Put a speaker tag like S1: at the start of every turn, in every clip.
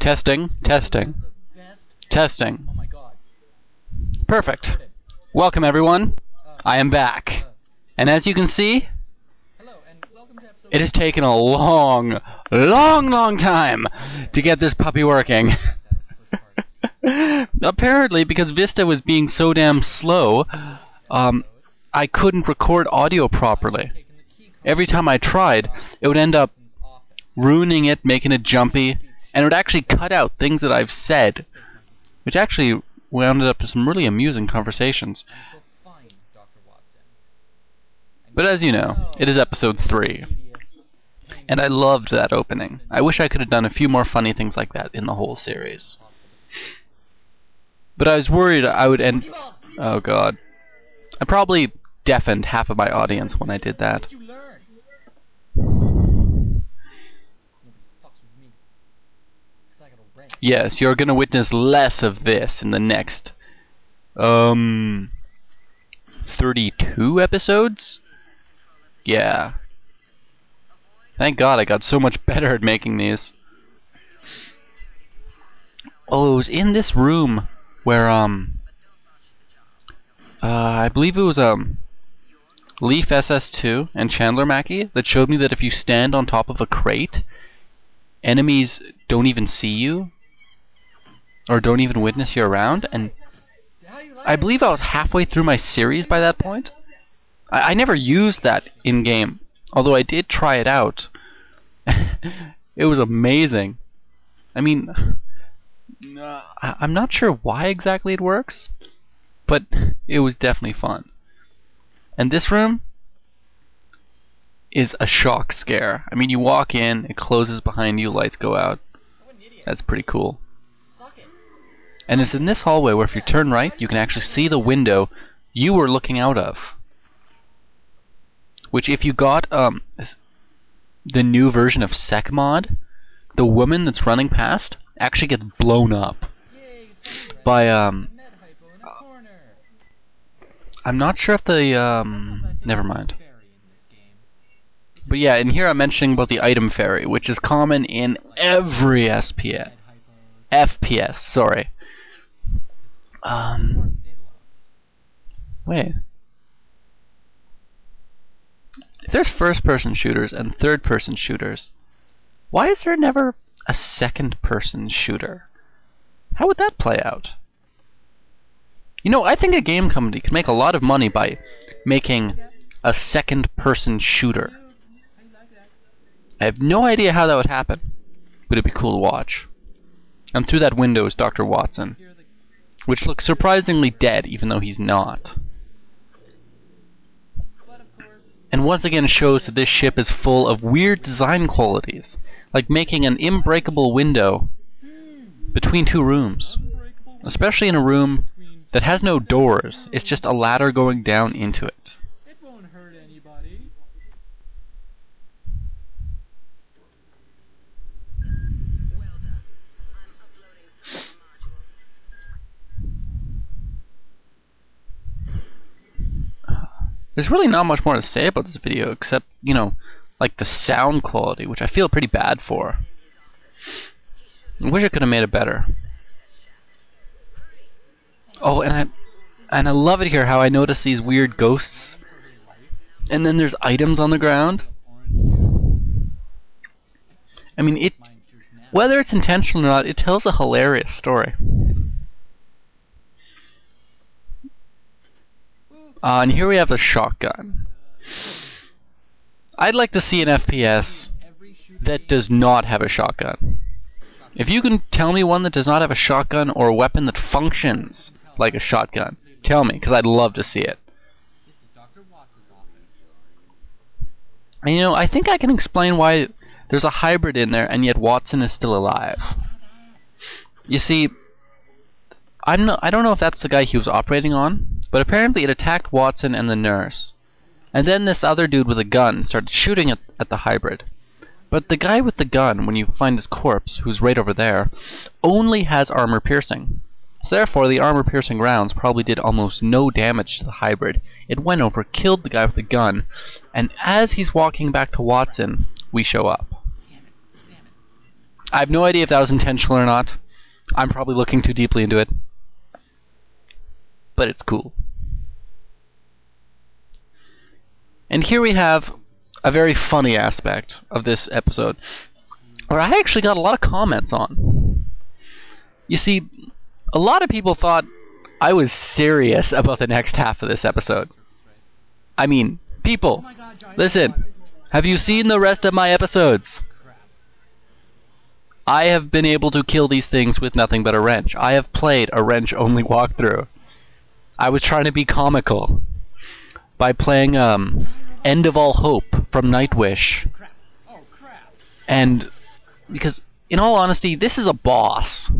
S1: Testing, testing, testing.
S2: Oh my god.
S1: Perfect. Welcome everyone. I am back. And as you can see,
S2: Hello and welcome to episode
S1: it has taken a long time to get this puppy working. Apparently, because Vista was being so damn slow, I couldn't record audio properly. Every time I tried, it would end up ruining it, making it jumpy, and it would actually cut out things that I've said, which actually wound up to some really amusing conversations. But as you know, it is episode 3, and I loved that opening. I wish I could have done a few more funny things like that in the whole series. But I was worried I would end... Oh god. I probably deafened half of my audience when I did that. Yes, you're gonna witness less of this in the next 32 episodes? Yeah. Thank God I got so much better at making these. Oh, it was in this room where I believe it was Leaf SS2 and Chandler Mackey that showed me that if you stand on top of a crate, enemies don't even see you or don't even witness you around. And I believe I was halfway through my series by that point. I never used that in game, although I did try it out. It was amazing. I mean, I'm not sure why exactly it works, but it was definitely fun. And this room is a shock scare. I mean, you walk in, it closes behind you, lights go out. That's pretty cool. And it's in this hallway where if you turn right, you can actually see the window you were looking out of. Which if you got the new version of SecMod, the woman that's running past actually gets blown up by I'm not sure if the never mind. But yeah, in here I'm mentioning about the item fairy, which is common in every FPS, sorry. Wait. If there's first-person shooters and third-person shooters, why is there never a second-person shooter? How would that play out? You know, I think a game company could make a lot of money by making a second-person shooter. I have no idea how that would happen, but it'd be cool to watch. And through that window is Dr. Watson, which looks surprisingly dead, even though he's not. And once again shows that this ship is full of weird design qualities, like making an unbreakable window between two rooms, especially in a room that has no doors. It's just a ladder going down into it.
S2: It won't hurt anybody.
S3: Well done. I'm uploading some modules.
S1: There's really not much more to say about this video except, you know, like the sound quality, which I feel pretty bad for. I wish I could have made it better. Oh, and I love it here how I notice these weird ghosts, and then there's items on the ground. I mean, whether it's intentional or not, it tells a hilarious story. And here we have a shotgun. I'd like to see an FPS that does not have a shotgun. If you can tell me one that does not have a shotgun or a weapon that functions like a shotgun, tell me, because I'd love to see it.
S2: This is Dr. Wattson's office.
S1: And you know, I think I can explain why there's a hybrid in there and yet Watson is still alive. You see, I don't know if that's the guy he was operating on, but apparently it attacked Watson and the nurse. And then this other dude with a gun started shooting at the hybrid. But the guy with the gun, when you find his corpse, who's right over there, only has armor piercing. So therefore, the armor piercing rounds probably did almost no damage to the hybrid. It went over, killed the guy with the gun, and as he's walking back to Watson, we show up. I have no idea if that was intentional or not. I'm probably looking too deeply into it. But it's cool. And here we have a very funny aspect of this episode, where I actually got a lot of comments on. You see, a lot of people thought I was serious about the next half of this episode. I mean, people, listen, have you seen the rest of my episodes? I have been able to kill these things with nothing but a wrench. I have played a wrench-only walkthrough. I was trying to be comical by playing End of All Hope from Nightwish. And because, in all honesty, this is a boss.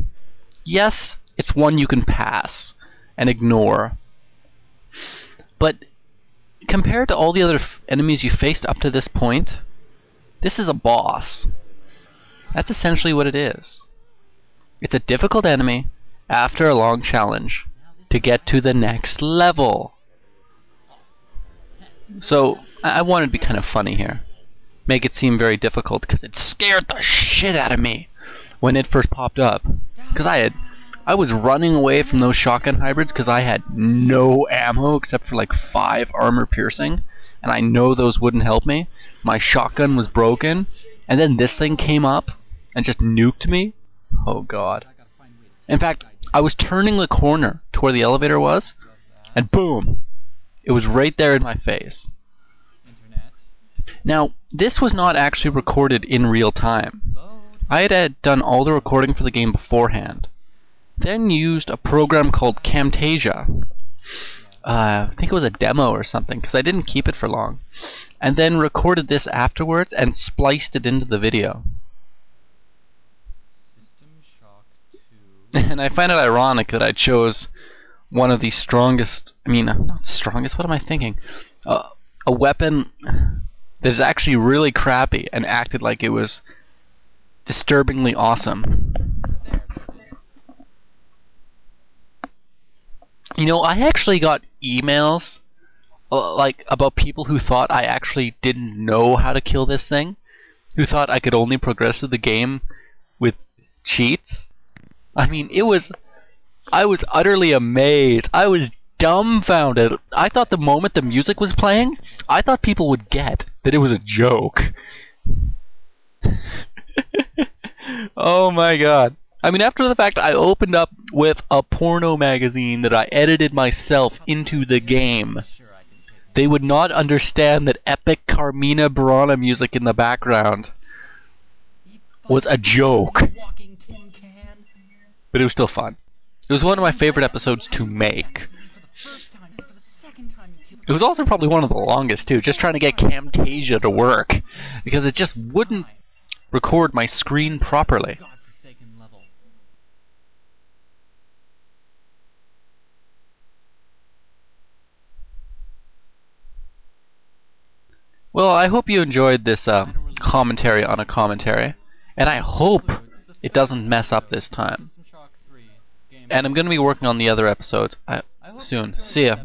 S1: Yes, it's one you can pass and ignore. But compared to all the other enemies you faced up to this point, this is a boss. That's essentially what it is. It's a difficult enemy after a long challenge to get to the next level. So, I wanted to be kind of funny here. Make it seem very difficult, because it scared the shit out of me when it first popped up. Because I was running away from those shotgun hybrids because I had no ammo except for like 5 armor piercing, and I know those wouldn't help me. My shotgun was broken, and then this thing came up and just nuked me. Oh god. In fact, I was turning the corner to where the elevator was, and boom! It was right there in my face. Now, this was not actually recorded in real time. I had done all the recording for the game beforehand, then used a program called Camtasia. I think it was a demo or something, because I didn't keep it for long. And then recorded this afterwards and spliced it into the video. And I find it ironic that I chose one of the strongest, I mean, not strongest, what am I thinking? A weapon that is actually really crappy and acted like it was disturbingly awesome. You know, I actually got emails like about people who thought I actually didn't know how to kill this thing, who thought I could only progress through the game with cheats. I mean, I was utterly amazed. I was dumbfounded. I thought the moment the music was playing, I thought people would get that it was a joke. Oh my god. I mean, after the fact, I opened up with a porno magazine that I edited myself into the game. They would not understand that epic Carmina Burana music in the background was a joke. But it was still fun. It was one of my favorite episodes to make. It was also probably one of the longest too, just trying to get Camtasia to work, because it just wouldn't record my screen properly. Well, I hope you enjoyed this commentary on a commentary, and I hope it doesn't mess up this time. And I'm going to be working on the other episodes soon. See ya.